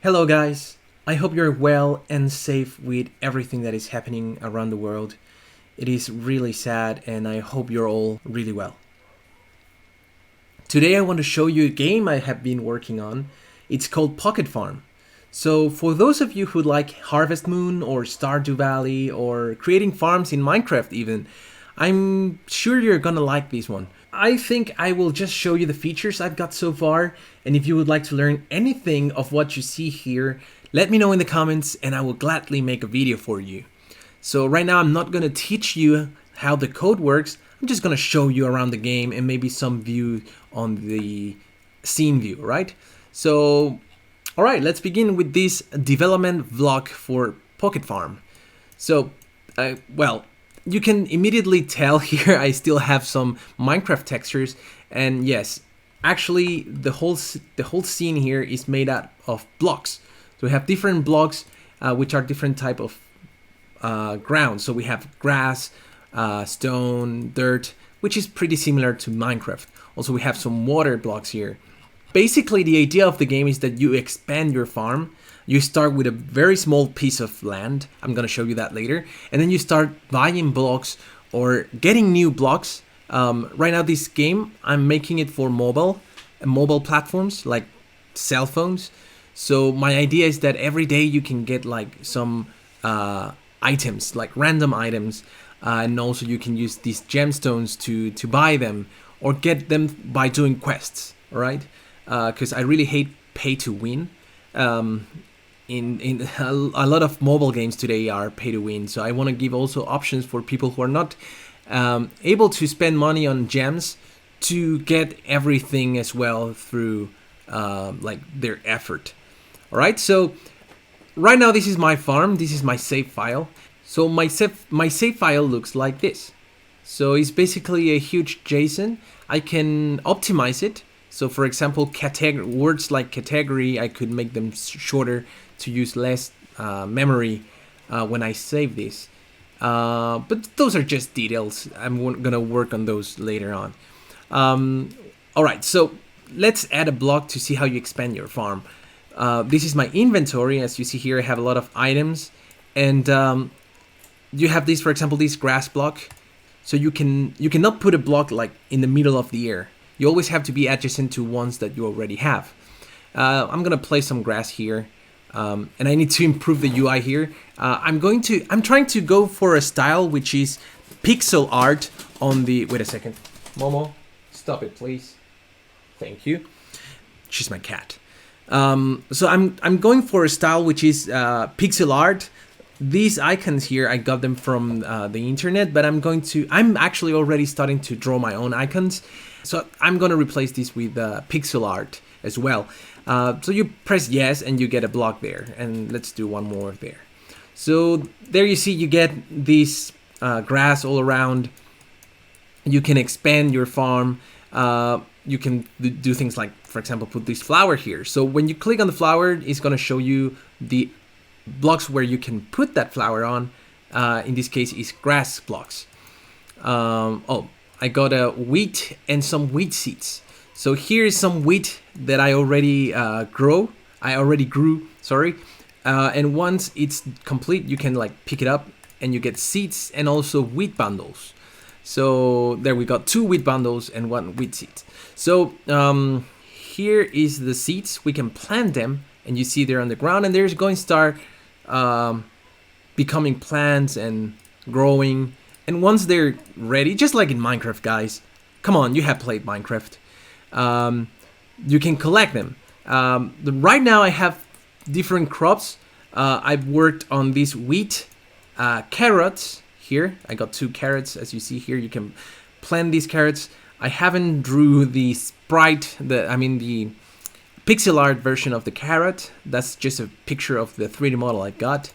Hello guys, I hope you're well and safe with everything that is happening around the world. It is really sad and I hope you're all really well. Today I want to show you a game I have been working on. It's called PocketFarm. So for those of you who like Harvest Moon or Stardew Valley or creating farms in Minecraft even, I'm sure you're gonna like this one. I think I will just show you the features I've got so far, and if you would like to learn anything of what you see here, let me know in the comments and I will gladly make a video for you. So right now I'm not gonna teach you how the code works, I'm just gonna show you around the game and maybe some view on the scene view, right? So, alright, let's begin with this development vlog for PocketFarm. So, well, you can immediately tell here I still have some Minecraft textures, and yes, actually the whole scene here is made out of blocks. So we have different blocks which are different type of ground. So we have grass, stone, dirt, which is pretty similar to Minecraft. Also we have some water blocks here. Basically the idea of the game is that you expand your farm. You start with a very small piece of land, I'm gonna show you that later, and then you start buying blocks or getting new blocks. Right now this game, I'm making it for mobile platforms like cell phones. So my idea is that every day you can get like some items, like random items, and also you can use these gemstones to buy them or get them by doing quests, alright? Because I really hate pay to win. In a lot of mobile games today are pay to win, so I want to give also options for people who are not able to spend money on gems to get everything as well through like their effort. Alright, so right now this is my farm, this is my save file. So my save file looks like this. So it's basically a huge JSON. I can optimize it. So for example, words like category, I could make them shorter to use less memory when I save this. But those are just details. I'm gonna work on those later on. Alright, so let's add a block to see how you expand your farm. This is my inventory. As you see here, I have a lot of items. And you have this, for example, this grass block. So you cannot put a block like in the middle of the air. You always have to be adjacent to ones that you already have. I'm gonna place some grass here, and I need to improve the UI here. I'm trying to go for a style which is pixel art on the. Wait a second, Momo, stop it, please. Thank you. She's my cat. So I'm going for a style which is pixel art. These icons here, I got them from the internet, but I'm actually already starting to draw my own icons. So I'm gonna replace this with pixel art as well. So you press yes and you get a block there, and let's do one more there. So there you see you get this grass all around. You can expand your farm. You can do things like, for example, put this flower here. So when you click on the flower, it's gonna show you the blocks where you can put that flower on. In this case, is grass blocks. I got a wheat and some wheat seeds. So here is some wheat that I already grew, sorry. And once it's complete, you can like pick it up and you get seeds and also wheat bundles. So there we got 2 wheat bundles and 1 wheat seed. So here is the seeds. We can plant them, and you see they're on the ground, and they're going to start becoming plants and growing. And once they're ready, just like in Minecraft, guys, come on, you have played Minecraft. You can collect them. Right now I have different crops. I've worked on these wheat, carrots here. I got 2 carrots, as you see here. You can plant these carrots. I haven't drew the sprite, the pixel art version of the carrot. That's just a picture of the 3D model I got.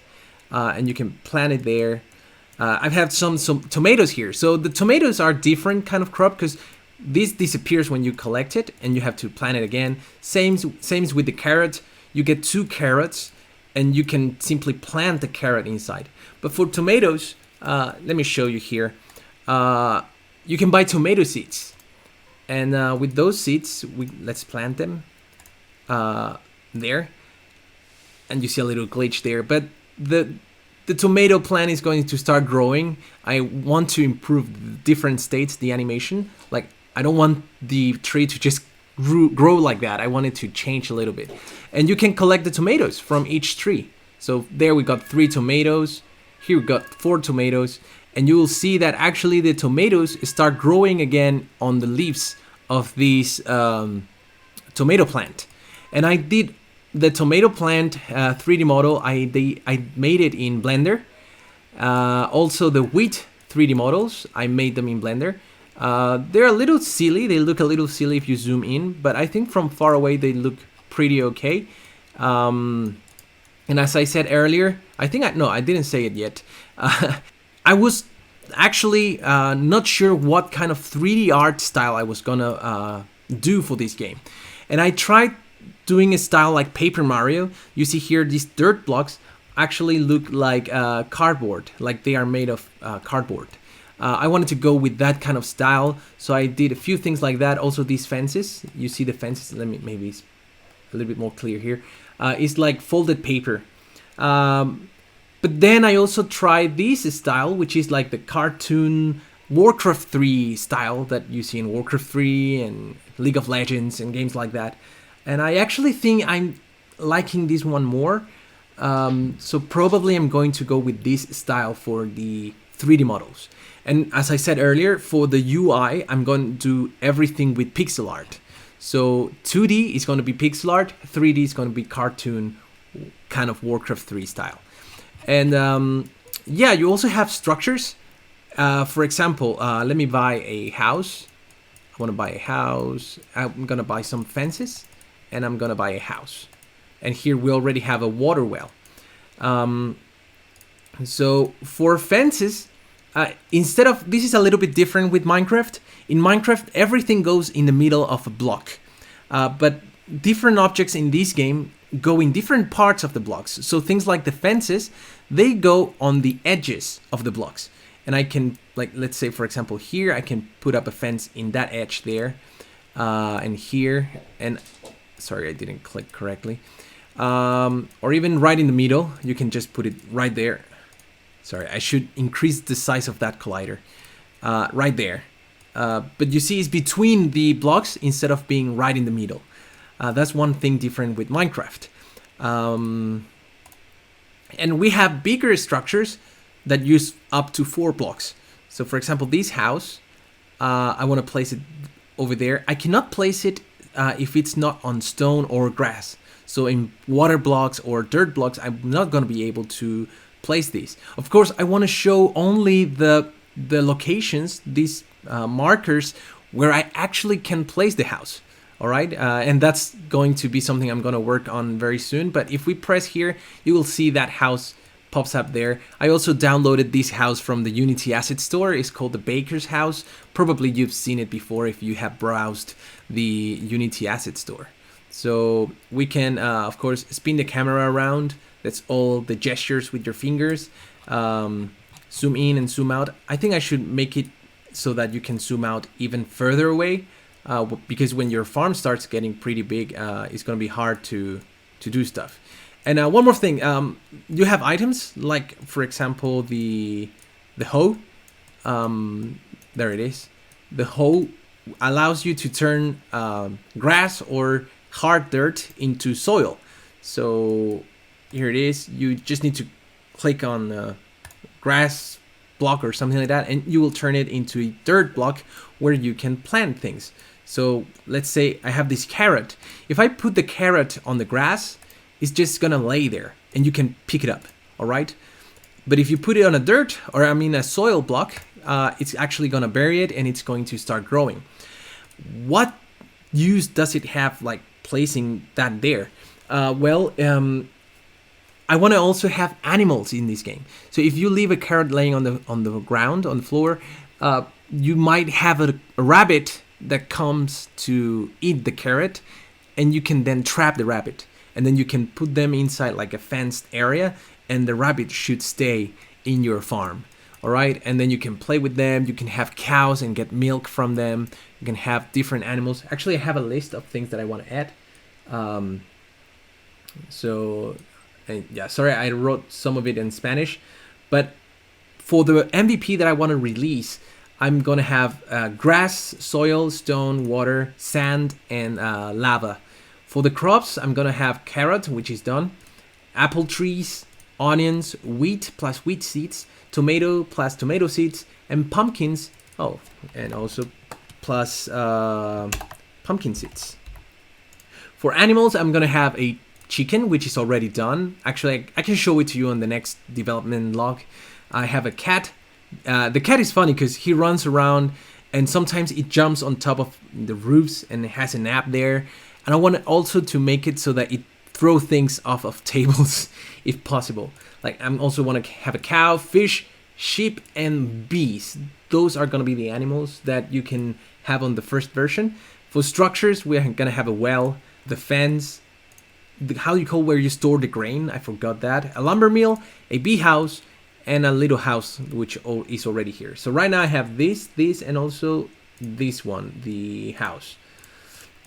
And you can plant it there. I've had some tomatoes here. So the tomatoes are different kind of crop because this disappears when you collect it and you have to plant it again. Same with the carrot. You get 2 carrots and you can simply plant the carrot inside. But for tomatoes, let me show you here. You can buy tomato seeds. And with those seeds, let's plant them there. and you see a little glitch there. But the tomato plant is going to start growing. I want to improve the different states, the animation. Like, I don't want the tree to just grow like that. I want it to change a little bit. And you can collect the tomatoes from each tree. So there we got 3 tomatoes. Here we got 4 tomatoes. And you will see that actually the tomatoes start growing again on the leaves of this tomato plant. And I did the tomato plant 3D model. I made it in Blender. Also the wheat 3D models, I made them in Blender. They're a little silly. They look a little silly if you zoom in, but I think from far away they look pretty okay. And as I said earlier, I didn't say it yet. I was actually not sure what kind of 3D art style I was gonna do for this game. And I tried doing a style like Paper Mario. You see here, these dirt blocks actually look like cardboard, like they are made of cardboard. I wanted to go with that kind of style, so I did a few things like that. Also these fences, you see the fences, maybe it's a little bit more clear here. It's like folded paper. But then I also tried this style, which is like the cartoon Warcraft 3 style that you see in Warcraft 3 and League of Legends and games like that. And I actually think I'm liking this one more. So probably I'm going to go with this style for the 3D models. And as I said earlier, for the UI, I'm going to do everything with pixel art. So 2D is going to be pixel art, 3D is going to be cartoon, kind of Warcraft 3 style. And yeah, you also have structures. For example, let me buy a house. I want to buy a house. I'm going to buy some fences, and I'm going to buy a house. And here we already have a water well. So for fences, instead of, this is a little bit different with Minecraft. In Minecraft, everything goes in the middle of a block. But different objects in this game go in different parts of the blocks. So things like the fences, they go on the edges of the blocks. And I can, like, let's say, for example, here, I can put up a fence in that edge there. And here, and sorry, I didn't click correctly. Or even right in the middle, you can just put it right there. Sorry, I should increase the size of that collider. Right there. But you see, it's between the blocks instead of being right in the middle. That's one thing different with Minecraft. And we have bigger structures that use up to 4 blocks. So for example, this house, I want to place it over there. I cannot place it if it's not on stone or grass. So in water blocks or dirt blocks, I'm not going to be able to place these. Of course, I want to show only the locations, these markers, where I actually can place the house. All right, and that's going to be something I'm going to work on very soon. But if we press here, you will see that house pops up there. I also downloaded this house from the Unity Asset Store. It's called the Baker's House. Probably you've seen it before if you have browsed the Unity Asset Store. So we can, of course, spin the camera around. That's all the gestures with your fingers. Zoom in and zoom out. I think I should make it so that you can zoom out even further away. Because when your farm starts getting pretty big, it's going to be hard to do stuff. And one more thing, you have items like, for example, the hoe. There it is. The hoe allows you to turn grass or hard dirt into soil. So here it is. You just need to click on grass block or something like that, and you will turn it into a dirt block where you can plant things. So let's say I have this carrot. If I put the carrot on the grass, it's just gonna lay there and you can pick it up, all right? But if you put it on a dirt, or I mean a soil block, it's actually gonna bury it and it's going to start growing. What use does it have, like placing that there? I want to also have animals in this game. So if you leave a carrot laying on the ground, on the floor, you might have a rabbit that comes to eat the carrot, and you can then trap the rabbit, and then you can put them inside like a fenced area, and the rabbit should stay in your farm. All right, and then you can play with them. You can have cows and get milk from them. You can have different animals. Actually, I have a list of things that I want to add. So And yeah, sorry, I wrote some of it in Spanish, but for the MVP that I want to release, I'm gonna have grass, soil, stone, water, sand, and lava. For the crops, I'm gonna have carrot, which is done, apple trees, onions, wheat plus wheat seeds, tomato plus tomato seeds, and pumpkins. Oh, and also plus pumpkin seeds. For animals, I'm gonna have a chicken, which is already done. Actually, I can show it to you on the next development log. I have a cat. The cat is funny because he runs around and sometimes it jumps on top of the roofs and it has a nap there. And I want also to make it so that it throw things off of tables if possible. Like I'm also want to have a cow, fish, sheep, and bees. Those are gonna be the animals that you can have on the first version. For structures, we're gonna have a well, the fence, how you call where you store the grain, I forgot that, a lumber mill, a bee house, and a little house which is already here. So right now I have this, and also this one, the house.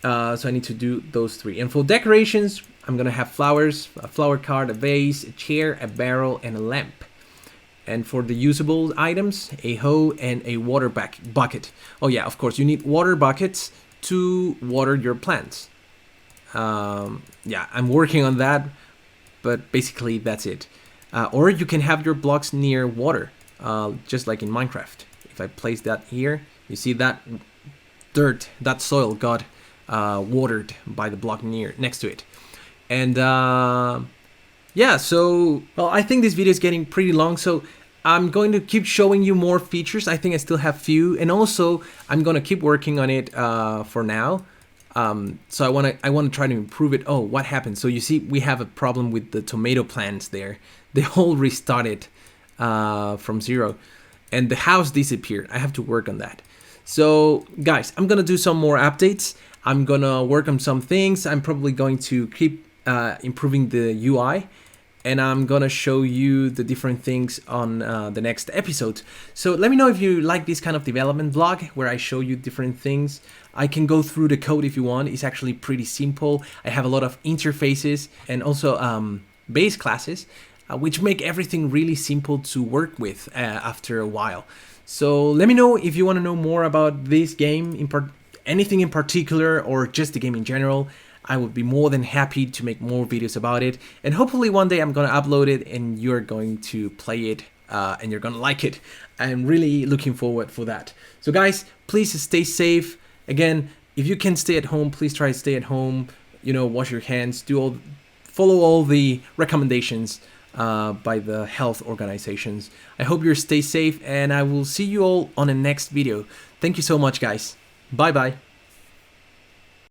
So I need to do those three. And for decorations, I'm gonna have flowers, a flower card, a vase, a chair, a barrel, and a lamp. And for the usable items, a hoe and a water bucket. Oh yeah, of course, you need water buckets to water your plants. Yeah, I'm working on that, but basically that's it. Or you can have your blocks near water, just like in Minecraft. If I place that here, you see that dirt, that soil got watered by the block next to it. And yeah, so, well, I think this video is getting pretty long, so I'm going to keep showing you more features. I think I still have few, and also I'm going to keep working on it for now. So I want to try to improve it. Oh, what happened? So you see, we have a problem with the tomato plants there. They all restarted from zero, and the house disappeared. I have to work on that. So guys, I'm gonna do some more updates. I'm gonna work on some things. I'm probably going to keep improving the UI, and I'm gonna show you the different things on the next episode. So let me know if you like this kind of development vlog where I show you different things. I can go through the code if you want. It's actually pretty simple. I have a lot of interfaces and also base classes, which make everything really simple to work with after a while. So let me know if you want to know more about this game, anything in particular, or just the game in general. I would be more than happy to make more videos about it. And hopefully one day I'm going to upload it and you're going to play it and you're going to like it. I'm really looking forward for that. So guys, please stay safe. Again, if you can stay at home, please try to stay at home. You know, wash your hands, follow all the recommendations by the health organizations. I hope you stay safe, and I will see you all on the next video. Thank you so much, guys. Bye bye.